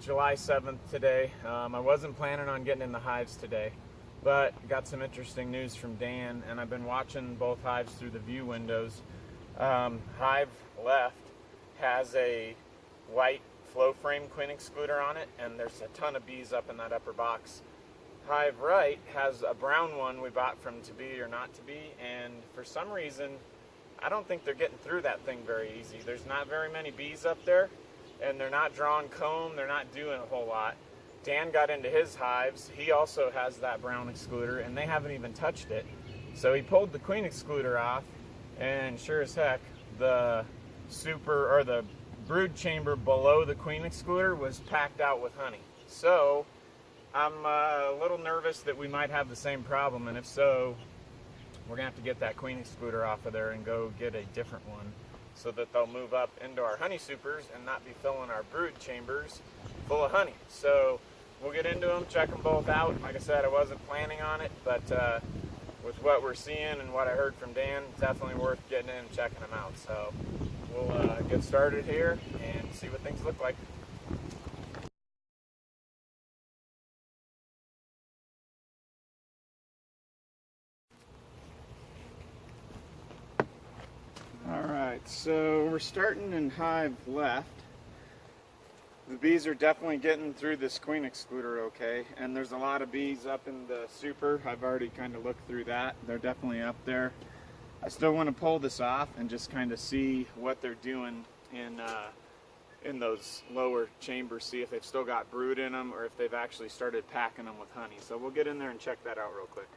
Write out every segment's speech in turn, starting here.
July 7th today. I wasn't planning on getting in the hives today, but got some interesting news from Dan, and I've been watching both hives through the view windows. Hive left has a white flow frame queen excluder on it, and there's a ton of bees up in that upper box. Hive right has a brown one we bought from To Be or Not To Be, and for some reason I don't think they're getting through that thing very easy. There's not very many bees up there, and they're not drawing comb, they're not doing a whole lot. Dan got into his hives, he also has that brown excluder, and they haven't even touched it. So he pulled the queen excluder off, and sure as heck, the brood chamber below the queen excluder was packed out with honey. So I'm a little nervous that we might have the same problem, and if so, we're gonna have to get that queen excluder off of there and go get a different one so that they'll move up into our honey supers and not be filling our brood chambers full of honey. So we'll get into them, check them both out. Like I said, I wasn't planning on it, but with what we're seeing and what I heard from Dan, it's definitely worth getting in and checking them out. So we'll get started here and see what things look like. Alright, so we're starting in hive left. The bees are definitely getting through this queen excluder okay, and there's a lot of bees up in the super. I've already kind of looked through that. They're definitely up there. I still want to pull this off and just kind of see what they're doing in those lower chambers, see if they've still got brood in them or if they've actually started packing them with honey. So we'll get in there and check that out real quick.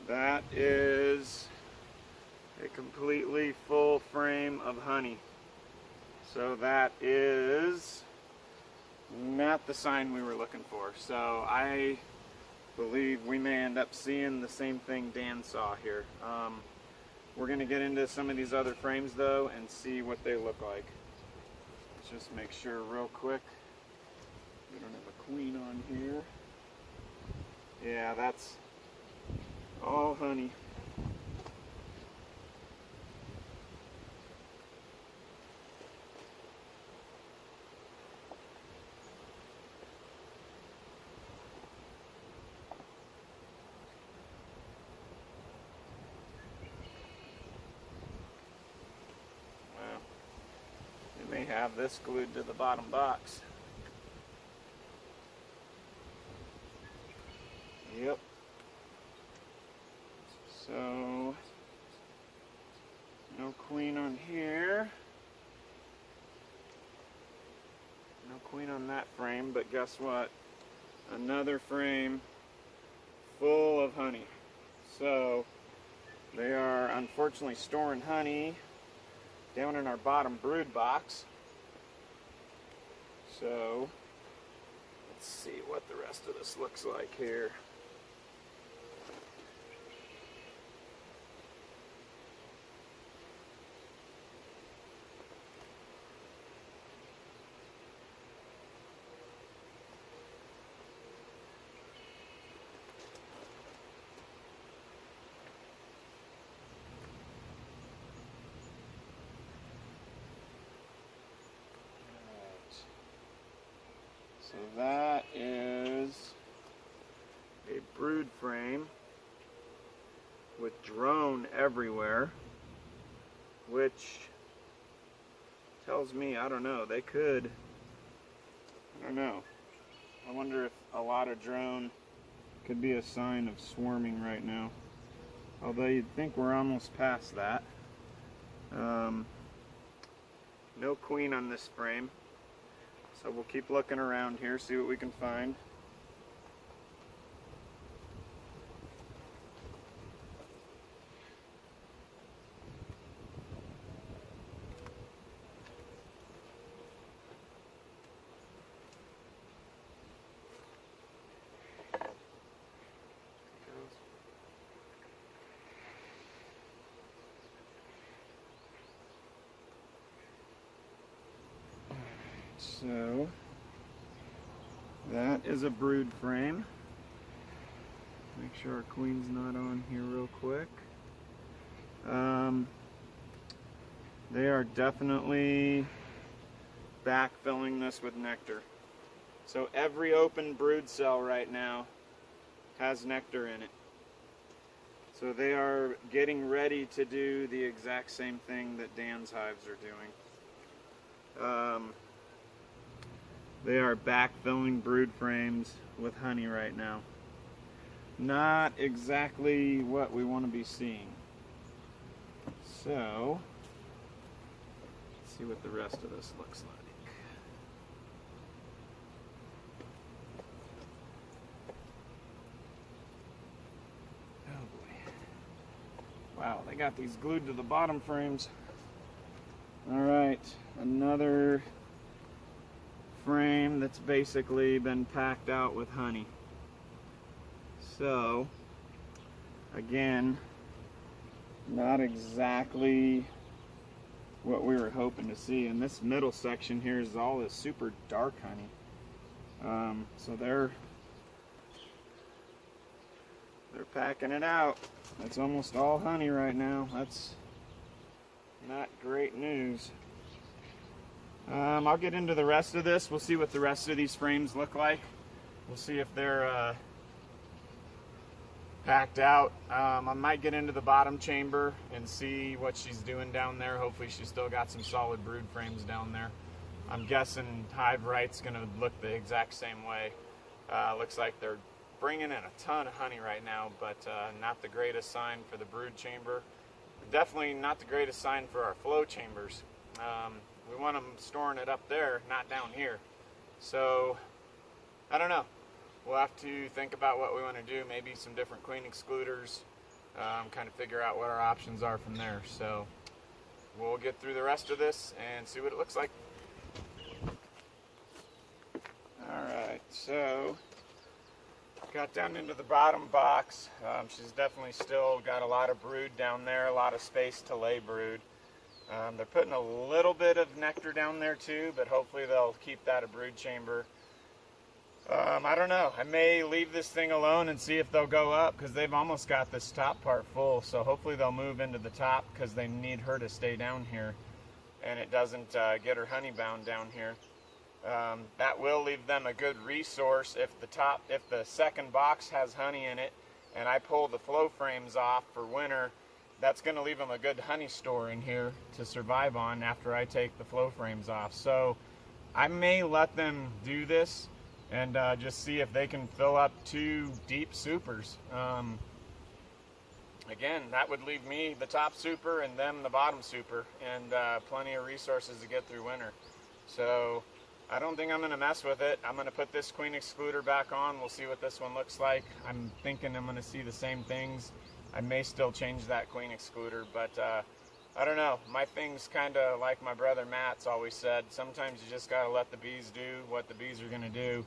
That is a completely full frame of honey. So that is not the sign we were looking for. So I believe we may end up seeing the same thing Dan saw here. We're going to get into some of these other frames though and see what they look like. Let's just make sure real quick. We don't have a queen on here. Yeah, that's all honey. Well, we may have this glued to the bottom box. Yep. So, no queen on here. No queen on that frame, but guess what? Another frame full of honey. So, they are unfortunately storing honey down in our bottom brood box. So, let's see what the rest of this looks like here. So that is a brood frame with drone everywhere, which tells me, I don't know, they could, I don't know. I wonder if a lot of drone could be a sign of swarming right now. although you'd think we're almost past that. No queen on this frame, so we'll keep looking around here, see what we can find. So that is a brood frame. Make sure our queen's not on here real quick. They are definitely backfilling this with nectar. So every open brood cell right now has nectar in it. So they are getting ready to do the exact same thing that Dan's hives are doing. They are backfilling brood frames with honey right now. Not exactly what we want to be seeing. So, let's see what the rest of this looks like. Oh boy. Wow, they got these glued to the bottom frames. All right, another frame that's basically been packed out with honey. So again, not exactly what we were hoping to see. And this middle section here is all this super dark honey. So they're packing it out. It's almost all honey right now. That's not great news. I'll get into the rest of this. We'll see what the rest of these frames look like. We'll see if they're packed out. I might get into the bottom chamber and see what she's doing down there. Hopefully she's still got some solid brood frames down there. I'm guessing Hive Right's going to look the exact same way. Looks like they're bringing in a ton of honey right now, but not the greatest sign for the brood chamber. Definitely not the greatest sign for our flow chambers. We want them storing it up there, not down here. So, I don't know. We'll have to think about what we want to do. Maybe some different queen excluders. Kind of figure out what our options are from there. So, we'll get through the rest of this and see what it looks like. Alright, so got down into the bottom box. She's definitely still got a lot of brood down there, a lot of space to lay brood. They're putting a little bit of nectar down there too, but hopefully they'll keep that a brood chamber. I don't know. I may leave this thing alone and see if they'll go up, because they've almost got this top part full. So hopefully they'll move into the top, because they need her to stay down here and it doesn't get her honey bound down here. That will leave them a good resource if the second box has honey in it and I pull the flow frames off for winter. That's going to leave them a good honey store in here to survive on after I take the flow frames off. So I may let them do this and just see if they can fill up 2 deep supers. Again, that would leave me the top super and them the bottom super, and plenty of resources to get through winter. So I don't think I'm going to mess with it. I'm going to put this queen excluder back on. We'll see what this one looks like. I'm thinking I'm going to see the same things. I may still change that queen excluder, but I don't know. My thing's kind of like my brother Matt's always said. Sometimes you just got to let the bees do what the bees are going to do.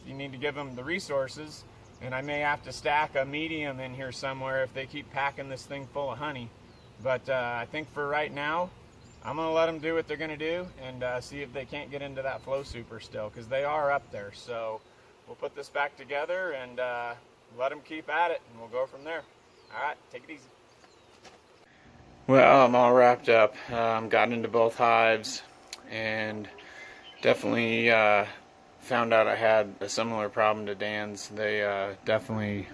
You need to give them the resources, and I may have to stack a medium in here somewhere if they keep packing this thing full of honey. But I think for right now, I'm going to let them do what they're going to do and see if they can't get into that flow super still, because they are up there. So we'll put this back together and let them keep at it, and we'll go from there. All right, take it easy. Well, I'm all wrapped up. Got into both hives and definitely found out I had a similar problem to Dan's. They definitely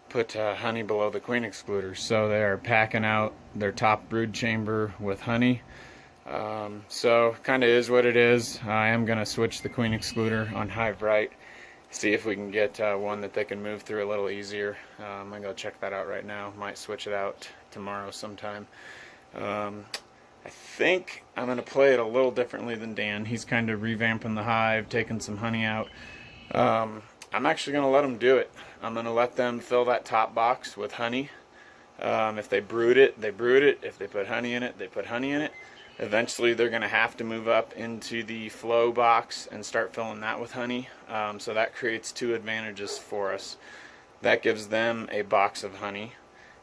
put honey below the queen excluders, so they are packing out their top brood chamber with honey. So kind of is what it is. I am going to switch the queen excluder on Hive Right see if we can get one that they can move through a little easier. I'm gonna go check that out right now. Might switch it out tomorrow sometime. I think I'm gonna play it a little differently than Dan. He's kind of revamping the hive, taking some honey out. I'm actually gonna let them do it. I'm gonna let them fill that top box with honey. If they brood it, they brood it. If they put honey in it, they put honey in it. Eventually they're going to have to move up into the flow box and start filling that with honey. So that creates two advantages for us. That gives them a box of honey,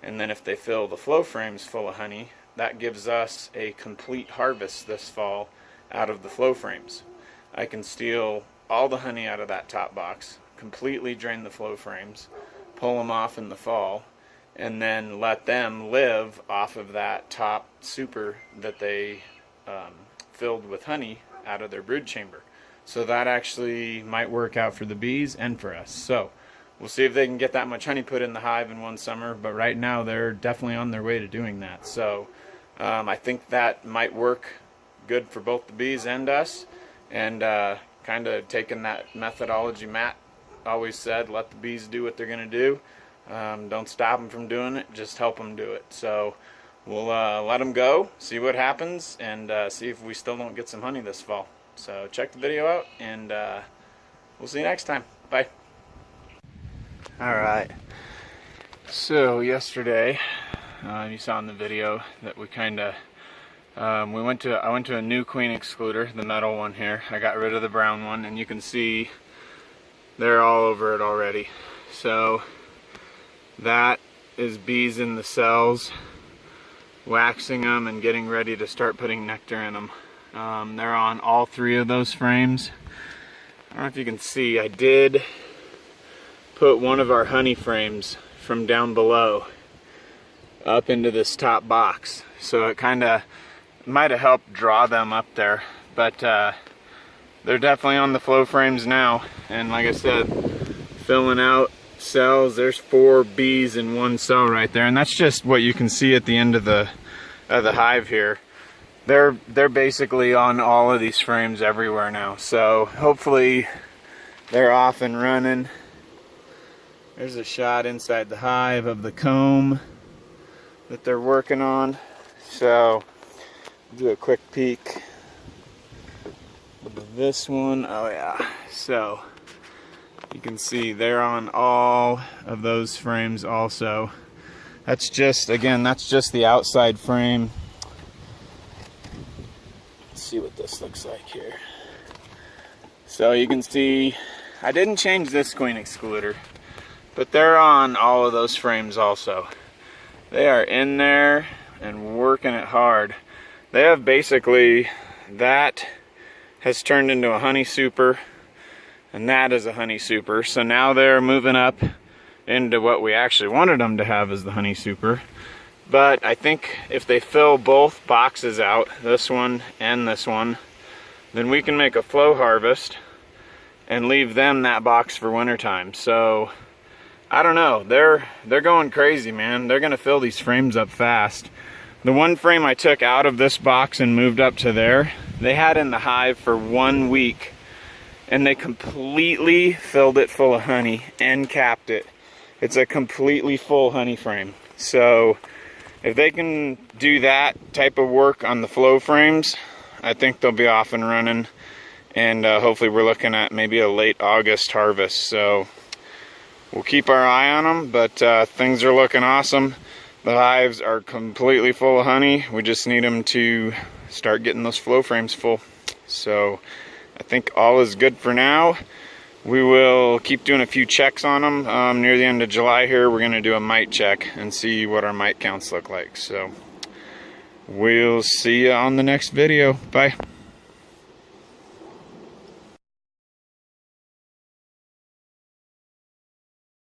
and then if they fill the flow frames full of honey, that gives us a complete harvest this fall out of the flow frames. I can steal all the honey out of that top box, completely drain the flow frames, pull them off in the fall, and then let them live off of that top super that they filled with honey out of their brood chamber. So that actually might work out for the bees and for us. So we'll see if they can get that much honey put in the hive in one summer, but right now they're definitely on their way to doing that. So I think that might work good for both the bees and us, and kind of taking that methodology Matt always said, let the bees do what they're going to do. Don't stop them from doing it, just help them do it. So we'll let them go, see what happens, and see if we still don't get some honey this fall. So check the video out, and we'll see you next time. Bye. Alright, so yesterday, you saw in the video that we kind of, I went to a new queen excluder, the metal one here. I got rid of the brown one, and you can see they're all over it already. So that is bees in the cells, waxing them and getting ready to start putting nectar in them. They're on all three of those frames. I don't know if you can see, I did put one of our honey frames from down below up into this top box. So it kind of might have helped draw them up there. But they're definitely on the flow frames now. And like I said, filling out cells. There's 4 bees in one cell right there, and that's just what you can see at the end of the hive here. They're basically on all of these frames everywhere now, so hopefully they're off and running. There's a shot inside the hive of the comb that they're working on. So do a quick peek of this one. Oh yeah, so you can see they're on all of those frames also. That's just, again, that's just the outside frame. Let's see what this looks like here. So you can see, I didn't change this queen excluder, but they're on all of those frames also. They are in there and working it hard. They have basically, that has turned into a honey super, and that is a honey super. So now they're moving up into what we actually wanted them to have as the honey super. But I think if they fill both boxes out, this one and this one, then we can make a flow harvest and leave them that box for wintertime. So I don't know, they're going crazy, man. They're gonna fill these frames up fast. The one frame I took out of this box and moved up to there, they had in the hive for 1 week, and they completely filled it full of honey and capped it. It's a completely full honey frame. So if they can do that type of work on the flow frames, I think they'll be off and running, and hopefully we're looking at maybe a late August harvest. So we'll keep our eye on them, but things are looking awesome. The hives are completely full of honey. We just need them to start getting those flow frames full. So I think all is good for now. We will keep doing a few checks on them. Near the end of July here, we're going to do a mite check and see what our mite counts look like. So we'll see you on the next video. Bye.